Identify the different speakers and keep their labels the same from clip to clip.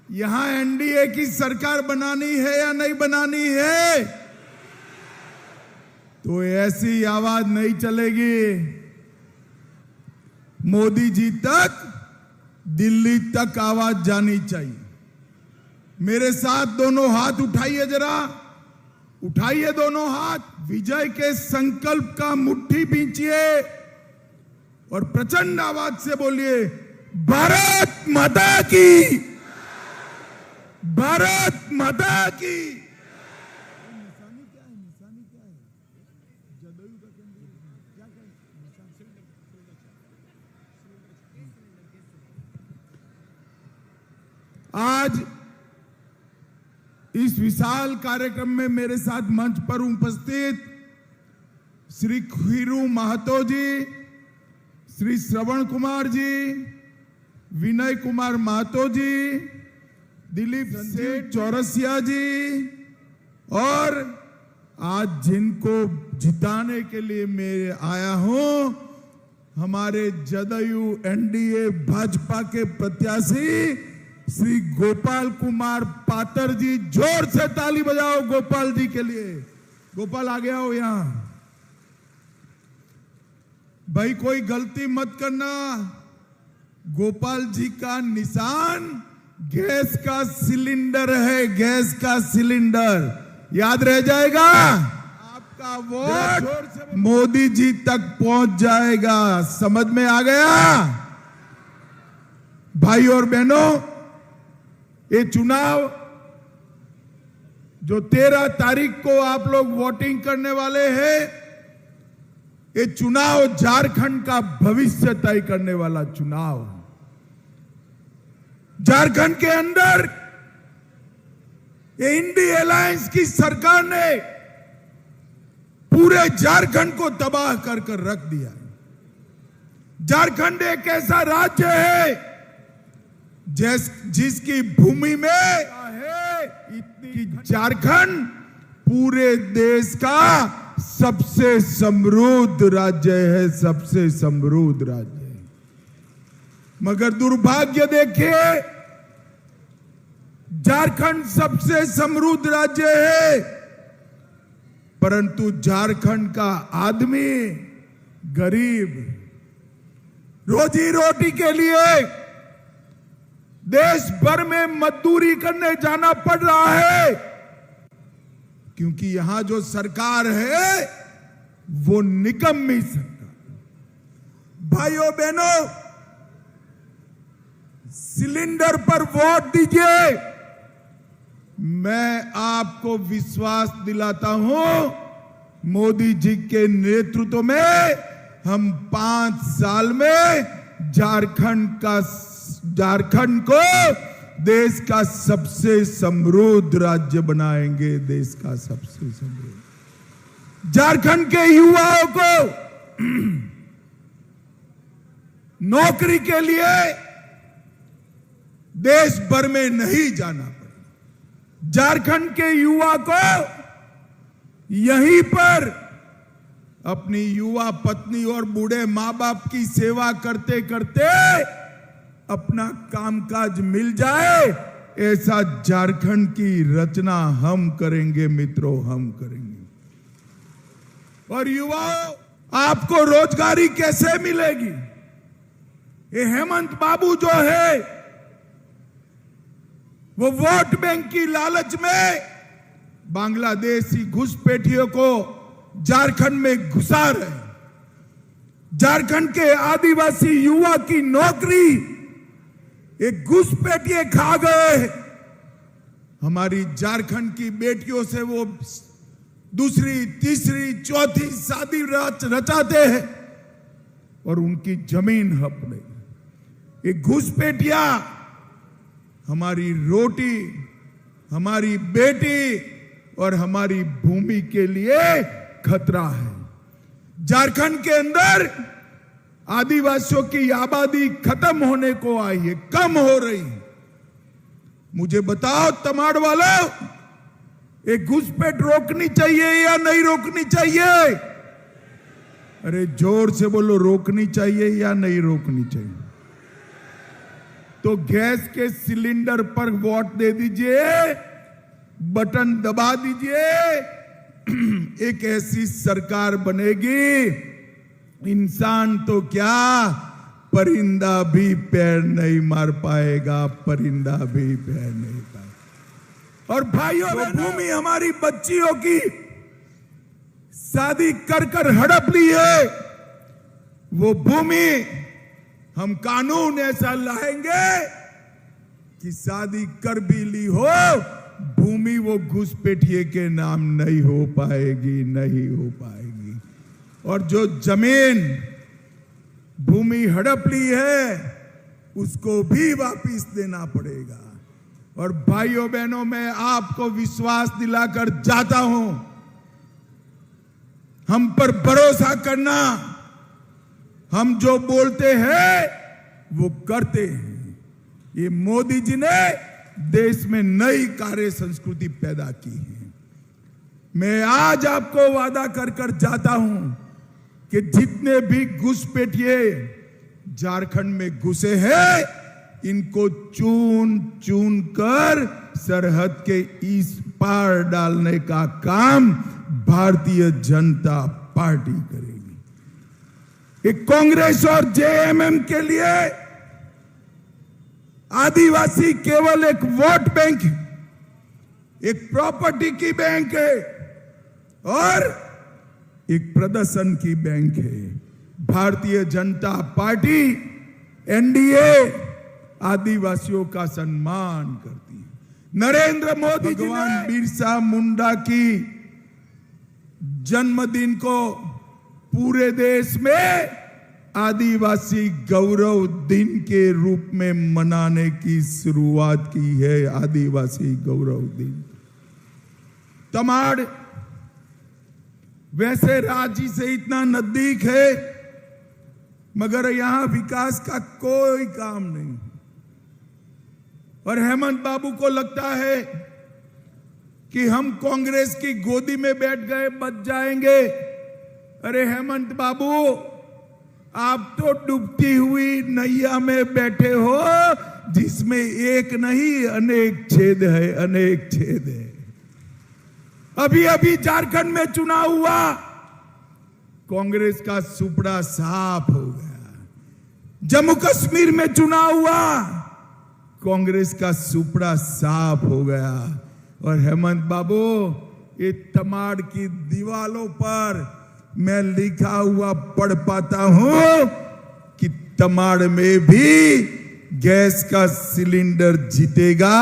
Speaker 1: यहां एनडीए की सरकार बनानी है या नहीं बनानी है, तो ऐसी आवाज नहीं चलेगी। मोदी जी तक, दिल्ली तक आवाज जानी चाहिए। मेरे साथ दोनों हाथ उठाइए, जरा उठाइए दोनों हाथ। विजय के संकल्प का मुट्ठी बींचिए और प्रचंड आवाज से बोलिए, भारत माता की, भारत माता की। निशानी क्या है? निशानी क्या है? जदयू का क्या आज इस विशाल कार्यक्रम में मेरे साथ मंच पर उपस्थित श्री खीरू महतो जी, श्री श्रवण कुमार जी, विनय कुमार महतो जी, दिलीप सेठ चौरसिया जी, और आज जिनको जिताने के लिए मैं आया हूं, हमारे जदयू एनडीए भाजपा के प्रत्याशी श्री गोपाल कुमार पातर जी। जोर से ताली बजाओ गोपाल जी के लिए। गोपाल आ गया हो यहां। भाई कोई गलती मत करना, गोपाल जी का निशान गैस का सिलेंडर है, गैस का सिलेंडर। याद रह जाएगा, आपका वोट मोदी जी तक पहुंच जाएगा। समझ में आ गया? भाई और बहनों, ये चुनाव जो 13 तारीख को आप लोग वोटिंग करने वाले हैं, ये चुनाव झारखंड का भविष्य तय करने वाला चुनाव। झारखंड के अंदर ये इंडी अलायंस की सरकार ने पूरे झारखंड को तबाह कर कर रख दिया। झारखंड एक ऐसा राज्य है जिसकी भूमि में है कि झारखंड पूरे देश का सबसे समृद्ध राज्य है, सबसे समृद्ध राज्य है। मगर दुर्भाग्य देखिए, झारखंड सबसे समृद्ध राज्य है, परंतु झारखंड का आदमी गरीब, रोजी रोटी के लिए देश भर में मजदूरी करने जाना पड़ रहा है, क्योंकि यहां जो सरकार है वो निकम्मी सरकार। भाइयों बहनों, सिलेंडर पर वोट दीजिए। मैं आपको विश्वास दिलाता हूं, मोदी जी के नेतृत्व में हम 5 साल में झारखंड को देश का सबसे समृद्ध राज्य बनाएंगे। देश का सबसे समृद्ध। झारखंड के युवाओं को नौकरी के लिए देश भर में नहीं जाना पड़ेगा। झारखंड के युवा को यहीं पर अपनी युवा पत्नी और बूढ़े मां बाप की सेवा करते करते अपना कामकाज मिल जाए, ऐसा झारखंड की रचना हम करेंगे मित्रों, हम करेंगे। और युवाओं, आपको रोजगारी कैसे मिलेगी? ये हेमंत बाबू जो है, वो वोट बैंक की लालच में बांग्लादेशी घुसपैठियों को झारखंड में घुसा रहे। झारखंड के आदिवासी युवा की नौकरी एक घुसपैठिए खा गए। हमारी झारखंड की बेटियों से वो दूसरी, तीसरी, चौथी शादी रचाते हैं और उनकी जमीन हड़प ले। एक घुसपैठिया हमारी रोटी, हमारी बेटी और हमारी भूमि के लिए खतरा है। झारखंड के अंदर आदिवासियों की आबादी खत्म होने को आई है, कम हो रही। मुझे बताओ तमाड़ वालों, एक घुसपैठ रोकनी चाहिए या नहीं रोकनी चाहिए? अरे जोर से बोलो, रोकनी चाहिए या नहीं रोकनी चाहिए? तो गैस के सिलेंडर पर वोट दे दीजिए, बटन दबा दीजिए। एक ऐसी सरकार बनेगी, इंसान तो क्या परिंदा भी पैर नहीं मार पाएगा, परिंदा भी पैर नहीं पाएगा। और भाइयों, भूमि हमारी बच्चियों की शादी कर कर हड़प ली है, वो भूमि हम कानून ऐसा लाएंगे कि शादी कर भी ली हो, भूमि वो घुसपैठिए के नाम नहीं हो पाएगी, नहीं हो पाएगी। और जो जमीन भूमि हड़प ली है उसको भी वापस देना पड़ेगा। और भाइयों बहनों, मैं आपको विश्वास दिलाकर जाता हूं, हम पर भरोसा करना, हम जो बोलते हैं वो करते हैं। ये मोदी जी ने देश में नई कार्य संस्कृति पैदा की है। मैं आज आपको वादा कर कर जाता हूं कि जितने भी घुसपैठिए झारखंड में घुसे हैं, इनको चुन चुन कर सरहद के इस पार डालने का काम भारतीय जनता पार्टी करेगी। एक कांग्रेस और जेएमएम के लिए आदिवासी केवल एक वोट बैंक है, एक प्रॉपर्टी की बैंक है और एक प्रदर्शन की बैंक है। भारतीय जनता पार्टी एनडीए आदिवासियों का सम्मान करती है। नरेंद्र मोदी जी भगवान बिरसा मुंडा की जन्मदिन को पूरे देश में आदिवासी गौरव दिन के रूप में मनाने की शुरुआत की है। आदिवासी गौरव दिन। तमाड़ वैसे रांची से इतना नजदीक है, मगर यहां विकास का कोई काम नहीं। और हेमंत बाबू को लगता है कि हम कांग्रेस की गोदी में बैठ गए, बच जाएंगे। अरे हेमंत बाबू, आप तो डूबती हुई नैया में बैठे हो, जिसमें एक नहीं अनेक छेद है, अनेक छेद है। अभी अभी झारखंड में चुनाव हुआ, कांग्रेस का सुपड़ा साफ हो गया। जम्मू कश्मीर में चुनाव हुआ, कांग्रेस का सुपड़ा साफ हो गया। और हेमंत बाबू, ये तमाड़ की दीवालों पर मैं लिखा हुआ पढ़ पाता हूं कि तमाड़ में भी गैस का सिलेंडर जीतेगा,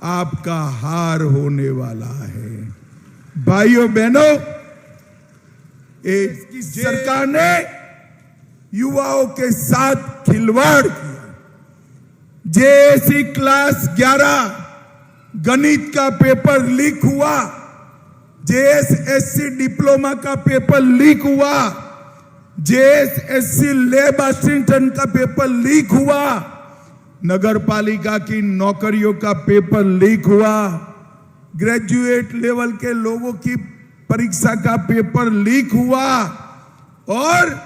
Speaker 1: आपका हार होने वाला है। भाइयों बहनों, इसकी सरकार ने युवाओं के साथ खिलवाड़ किया। जेएससी क्लास 11 गणित का पेपर लीक हुआ, जेएसएससी डिप्लोमा का पेपर लीक हुआ, जेएसएससी लैब असिस्टेंट का पेपर लीक हुआ, नगर पालिका की नौकरियों का पेपर लीक हुआ, ग्रेजुएट लेवल के लोगों की परीक्षा का पेपर लीक हुआ। और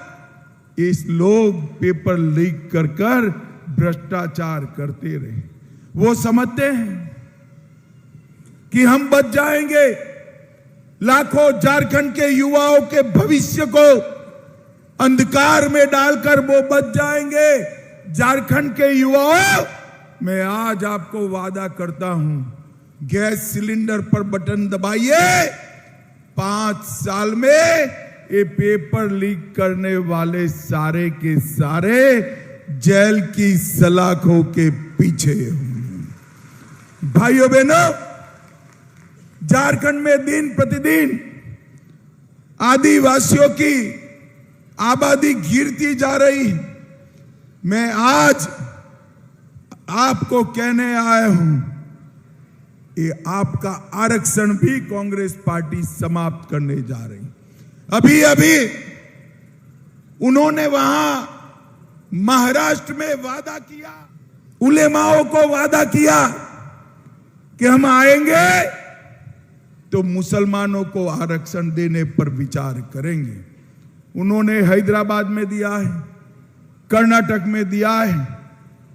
Speaker 1: इस लोग पेपर लीक कर कर भ्रष्टाचार करते रहे। वो समझते हैं कि हम बच जाएंगे, लाखों झारखंड के युवाओं के भविष्य को अंधकार में डालकर वो बच जाएंगे। झारखंड के युवाओं, मैं आज आपको वादा करता हूं, गैस सिलेंडर पर बटन दबाइए, 5 साल में ये पेपर लीक करने वाले सारे के सारे जेल की सलाखों के पीछे होंगे। भाइयों बहनों, झारखंड में दिन प्रतिदिन आदिवासियों की आबादी गिरती जा रही। मैं आज आपको कहने आया हूं, ये आपका आरक्षण भी कांग्रेस पार्टी समाप्त करने जा रही। अभी अभी उन्होंने वहां महाराष्ट्र में वादा किया, उलेमाओं को वादा किया कि हम आएंगे तो मुसलमानों को आरक्षण देने पर विचार करेंगे। उन्होंने हैदराबाद में दिया है, कर्नाटक में दिया है,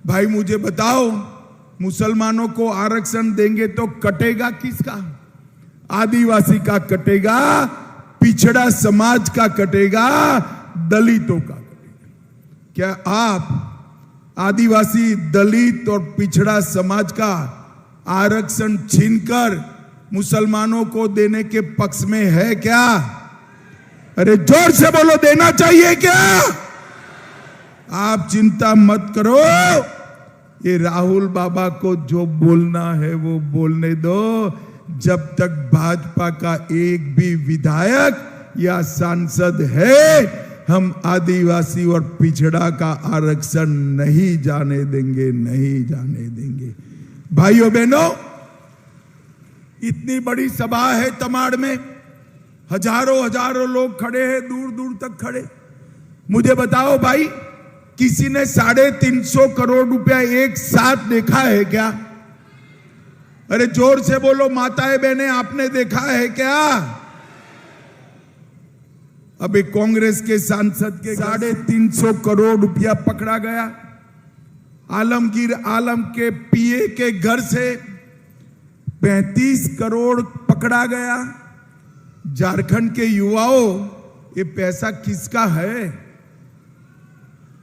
Speaker 1: भाई मुझे बताओ, मुसलमानों को आरक्षण देंगे तो कटेगा किसका? आदिवासी का कटेगा, पिछड़ा समाज का कटेगा, दलितों का कटेगा। क्या आप आदिवासी, दलित और पिछड़ा समाज का आरक्षण छीनकर मुसलमानों को देने के पक्ष में है क्या? अरे जोर से बोलो, देना चाहिए क्या? आप चिंता मत करो, ये राहुल बाबा को जो बोलना है वो बोलने दो। जब तक भाजपा का एक भी विधायक या सांसद है, हम आदिवासी और पिछड़ा का आरक्षण नहीं जाने देंगे, नहीं जाने देंगे। भाइयों बहनों, इतनी बड़ी सभा है तमाड़ में, हजारों हजारों लोग खड़े हैं, दूर दूर तक खड़े। मुझे बताओ भाई, किसी ने 350 करोड़ रुपया एक साथ देखा है क्या? अरे जोर से बोलो माताएं बहनें, आपने देखा है क्या? अभी कांग्रेस के सांसद के 350 करोड़ रुपया पकड़ा गया। आलमगीर आलम के पीए के घर से 35 करोड़ पकड़ा गया। झारखंड के युवाओं, ये पैसा किसका है?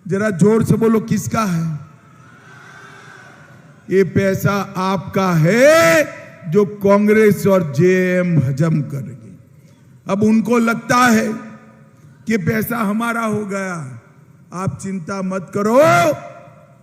Speaker 1: जरा जोर से बोलो, किसका है? ये पैसा आपका है, जो कांग्रेस और जेएम हजम करेगी। अब उनको लगता है कि पैसा हमारा हो गया। आप चिंता मत करो,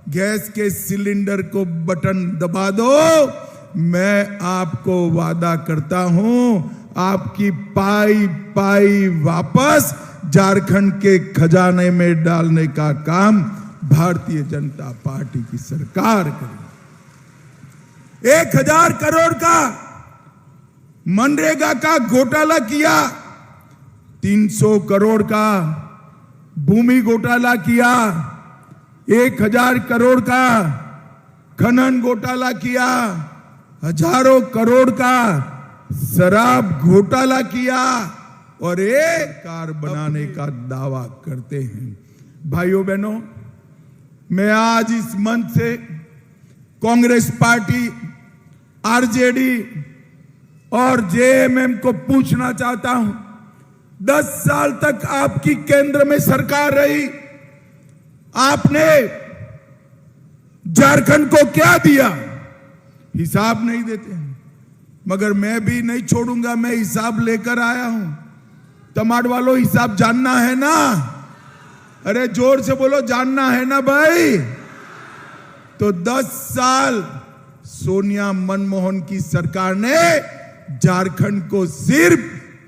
Speaker 1: गैस के सिलेंडर को बटन दबा दो। मैं आपको वादा करता हूं, आपकी पाई पाई वापस झारखंड के खजाने में डालने का काम भारतीय जनता पार्टी की सरकार करेगी। 1000 करोड़ का मनरेगा का घोटाला किया, 300 करोड़ का भूमि घोटाला किया, 1000 करोड़ का खनन घोटाला किया, हजारों करोड़ का शराब घोटाला किया और एक कार बनाने का दावा करते हैं। भाइयों बहनों, मैं आज इस मंच से कांग्रेस पार्टी, आरजेडी और जेएमएम को पूछना चाहता हूं, 10 साल तक आपकी केंद्र में सरकार रही, आपने झारखंड को क्या दिया? हिसाब नहीं देते हैं, मगर मैं भी नहीं छोड़ूंगा, मैं हिसाब लेकर आया हूं। तमाड़ वालों, हिसाब जानना है ना? अरे जोर से बोलो, जानना है ना भाई? तो 10 साल सोनिया मनमोहन की सरकार ने झारखंड को सिर्फ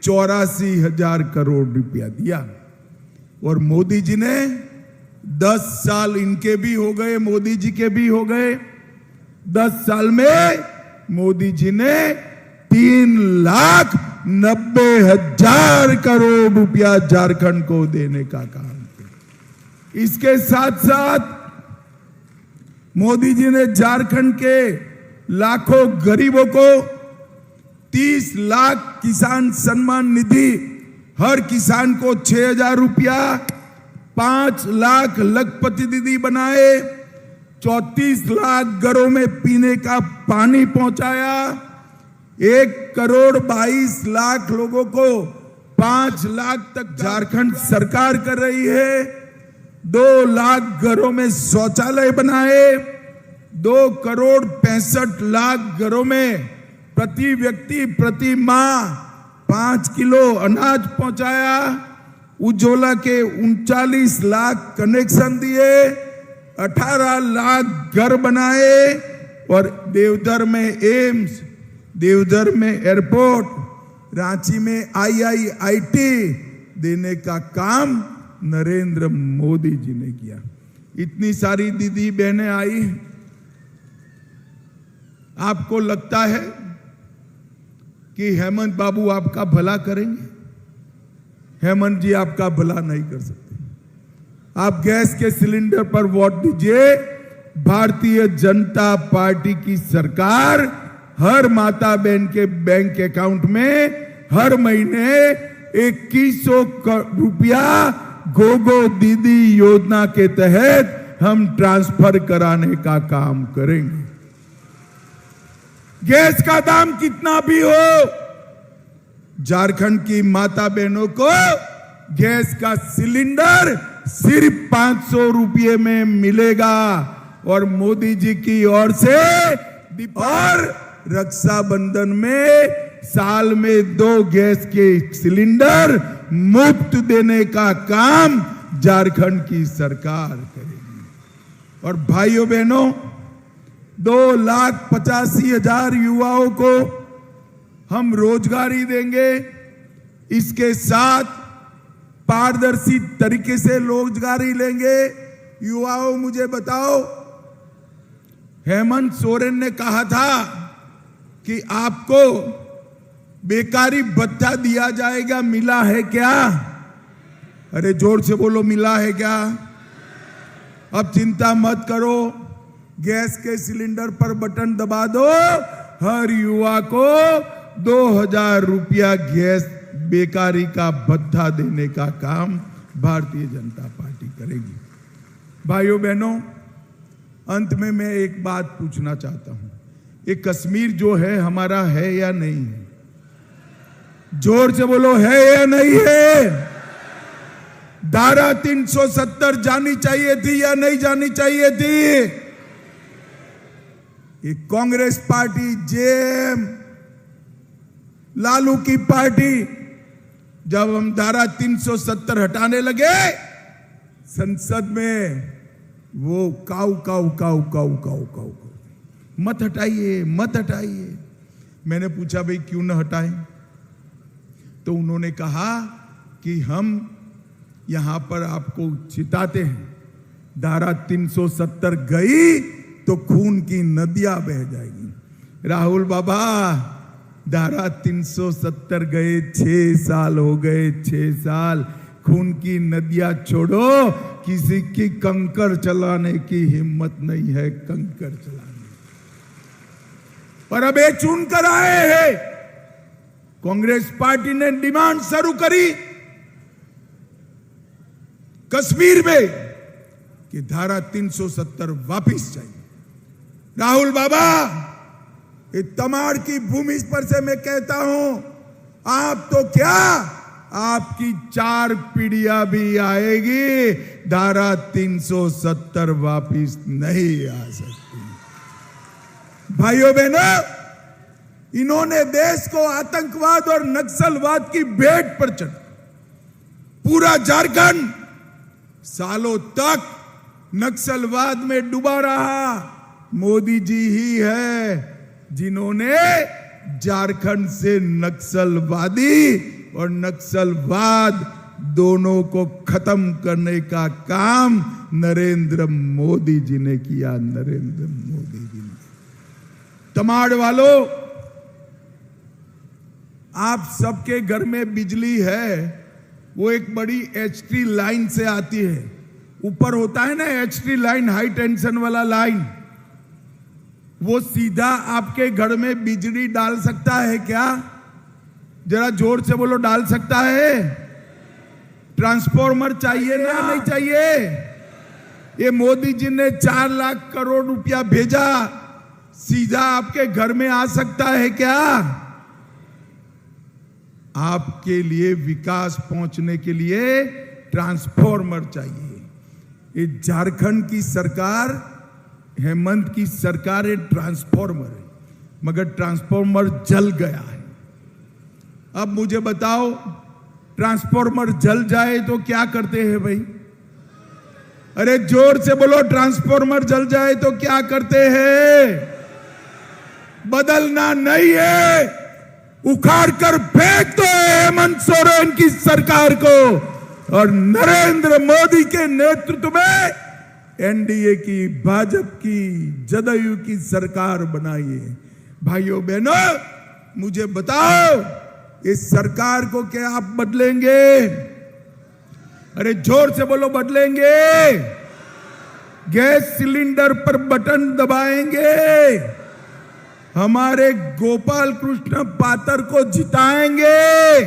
Speaker 1: 84,000 करोड़ रुपया दिया और मोदी जी ने 10 साल, इनके भी हो गए, मोदी जी के भी हो गए। 10 साल में मोदी जी ने 3,90,000 करोड़ रुपया झारखंड को देने का काम किया। इसके साथ साथ मोदी जी ने झारखंड के लाखों गरीबों को 30 लाख किसान सम्मान निधि, हर किसान को 6,000 रुपया, 5 लाख लखपति दीदी बनाए, 34 लाख घरों में पीने का पानी पहुंचाया, 1,22,00,000 लोगों को 5 लाख तक झारखंड सरकार कर रही है। 2 लाख घरों में शौचालय बनाए, 2,65,00,000 घरों में प्रति व्यक्ति प्रति माह 5 किलो अनाज पहुंचाया। उज्ज्वला के 39 लाख कनेक्शन दिए, 18 लाख घर बनाए और देवधर में एम्स, देवधर में एयरपोर्ट, रांची में IIIT देने का काम नरेंद्र मोदी जी ने किया। इतनी सारी दीदी बहनें आई, आपको लगता है कि हेमंत बाबू आपका भला करेंगे? हेमंत जी आपका भला नहीं कर सकते। आप गैस के सिलेंडर पर वोट दीजिए, भारतीय जनता पार्टी की सरकार हर माता बहन के बैंक अकाउंट में हर महीने 2100 रुपया गोगो दीदी योजना के तहत हम ट्रांसफर कराने का काम करेंगे। गैस का दाम कितना भी हो, झारखंड की माता बहनों को गैस का सिलेंडर सिर्फ 500 रुपये में मिलेगा। और मोदी जी की ओर से और रक्षाबंधन में साल में 2 गैस के सिलेंडर मुफ्त देने का काम झारखंड की सरकार करेगी। और भाइयों बहनों, 2,85,000 युवाओं को हम रोजगारी देंगे। इसके साथ पारदर्शी तरीके से रोजगारी लेंगे। युवाओं, मुझे बताओ, हेमंत सोरेन ने कहा था कि आपको बेकारी भत्ता दिया जाएगा, मिला है क्या? अरे जोर से बोलो, मिला है क्या? अब चिंता मत करो, गैस के सिलेंडर पर बटन दबा दो, हर युवा को 2,000 रुपया गैस बेकारी का भत्ता देने का काम भारतीय जनता पार्टी करेगी। भाइयों बहनों, अंत में मैं एक बात पूछना चाहता हूं, ये कश्मीर जो है हमारा है या नहीं है? जोर से बोलो, है या नहीं है? धारा 370 जानी चाहिए थी या नहीं जानी चाहिए थी? ये कांग्रेस पार्टी, जेएम, लालू की पार्टी, जब हम धारा 370 हटाने लगे संसद में, वो काऊ काऊ काऊ काऊ काऊ काऊ, मत हटाइए, मत हटाइए। मैंने पूछा, भाई क्यों न हटाएं? तो उन्होंने कहा कि हम यहां पर आपको चिताते हैं, धारा 370 गई तो खून की नदियां बह जाएगी। राहुल बाबा, धारा 370 गए, 6 साल हो गए, 6 साल। खून की नदियां छोड़ो, किसी की कंकर चलाने की हिम्मत नहीं है, कंकर चलाने। पर अब ये चुन कर आए हैं, कांग्रेस पार्टी ने डिमांड शुरू करी कश्मीर में कि धारा 370 वापिस चाहिए। राहुल बाबा, ये तमाड़ की भूमि पर से मैं कहता हूं, आप तो क्या, आपकी 4 पीढ़ियां भी आएगी, धारा 370 वापिस नहीं आ सकती। भाइयों बहनों, इन्होंने देश को आतंकवाद और नक्सलवाद की भेंट पर चढ़ा। पूरा झारखंड सालों तक नक्सलवाद में डूबा रहा। मोदी जी ही है जिन्होंने झारखंड से नक्सलवादी और नक्सलवाद दोनों को खत्म करने का काम नरेंद्र मोदी जी ने किया। नरेंद्र मोदी जी ने। तमाड़ वालों, आप सबके घर में बिजली है, वो एक बड़ी HT लाइन से आती है। ऊपर होता है ना HT लाइन, हाई टेंशन वाला लाइन, वो सीधा आपके घर में बिजली डाल सकता है क्या? जरा जोर से बोलो, डाल सकता है? ट्रांसफॉर्मर चाहिए ना, नहीं चाहिए? ये मोदी जी ने 4 लाख करोड़ रुपया भेजा, सीधा आपके घर में आ सकता है क्या? आपके लिए विकास पहुंचने के लिए ट्रांसफॉर्मर चाहिए। ये झारखंड की सरकार, हेमंत की सरकार ट्रांसफॉर्मर है, मगर ट्रांसफॉर्मर जल गया है। अब मुझे बताओ, ट्रांसफॉर्मर जल जाए तो क्या करते हैं भाई? अरे जोर से बोलो, ट्रांसफॉर्मर जल जाए तो क्या करते हैं? बदलना नहीं है, उखाड़ कर फेंक दो हेमंत सोरेन की सरकार को और नरेंद्र मोदी के नेतृत्व में एनडीए की, भाजपा की, जदयू की सरकार बनाइए। भाइयों बहनों, मुझे बताओ, इस सरकार को क्या आप बदलेंगे? अरे जोर से बोलो, बदलेंगे? गैस सिलेंडर पर बटन दबाएंगे? हमारे गोपाल कृष्ण पातर को जिताएंगे?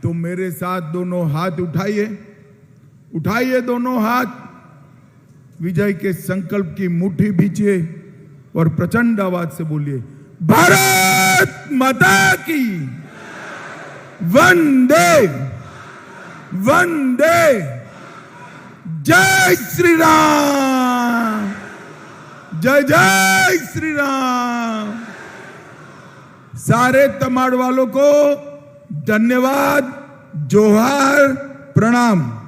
Speaker 1: तो मेरे साथ दोनों हाथ उठाइए, उठाइए दोनों हाथ। विजय के संकल्प की मुट्ठी भींचिए और प्रचंड आवाज से बोलिए, भारत माता की वंदे वंदे, जय श्री राम, जय जय श्री राम। सारे तमाड़ वालों को धन्यवाद, जोहार, प्रणाम।